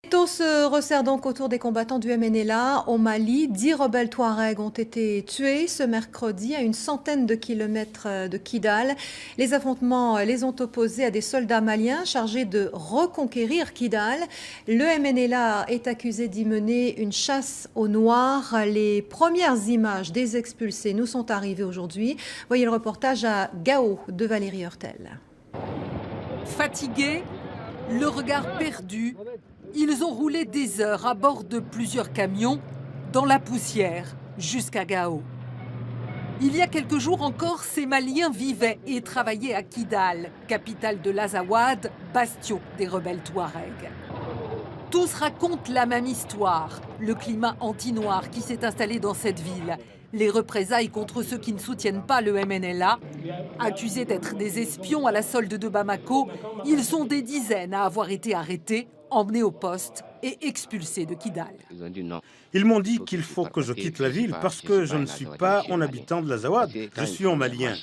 L'étau se resserre donc autour des combattants du MNLA au Mali. 10 rebelles touaregs ont été tués ce mercredi à une centaine de kilomètres de Kidal. Les affrontements les ont opposés à des soldats maliens chargés de reconquérir Kidal. Le MNLA est accusé d'y mener une chasse aux Noirs. Les premières images des expulsés nous sont arrivées aujourd'hui. Voyez le reportage à Gao de Valérie Heurtel. Fatigués, le regard perdu, ils ont roulé des heures à bord de plusieurs camions dans la poussière jusqu'à Gao. Il y a quelques jours encore, ces Maliens vivaient et travaillaient à Kidal, capitale de l'Azawad, bastion des rebelles touaregs. Tous racontent la même histoire, le climat anti-noir qui s'est installé dans cette ville, les représailles contre ceux qui ne soutiennent pas le MNLA. Accusés d'être des espions à la solde de Bamako, ils sont des dizaines à avoir été arrêtés, emmenés au poste et expulsés de Kidal. Ils m'ont dit qu'il faut que je quitte la ville parce que je ne suis pas un habitant de l'Azawad, je suis un Malien.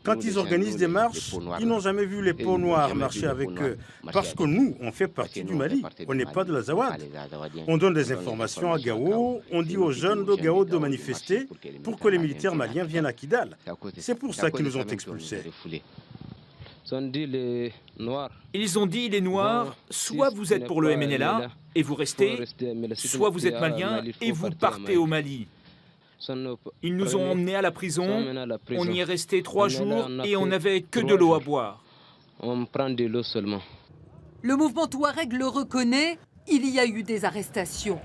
Quand ils organisent des marches, ils n'ont jamais vu les peaux noires marcher avec eux. Parce que nous, on fait partie du Mali, on n'est pas de l'Azawad. On donne des informations à Gao, on dit aux jeunes de Gao de manifester pour que les militaires maliens viennent à Kidal. C'est pour ça qu'ils nous ont expulsés. Ils ont dit, les Noirs, soit vous êtes pour le MNLA et vous restez, soit vous êtes Malien et vous partez au Mali. Ils nous ont emmenés à la prison, on y est resté 3 jours et on n'avait que de l'eau à boire. Le mouvement touareg le reconnaît, il y a eu des arrestations.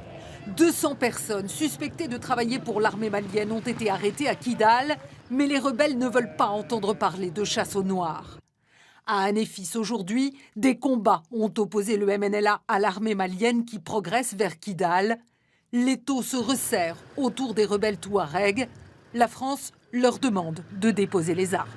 200 personnes suspectées de travailler pour l'armée malienne ont été arrêtées à Kidal, mais les rebelles ne veulent pas entendre parler de chasse aux Noirs. À Anéfis aujourd'hui, des combats ont opposé le MNLA à l'armée malienne qui progresse vers Kidal. L'étau se resserre autour des rebelles touaregs. La France leur demande de déposer les armes.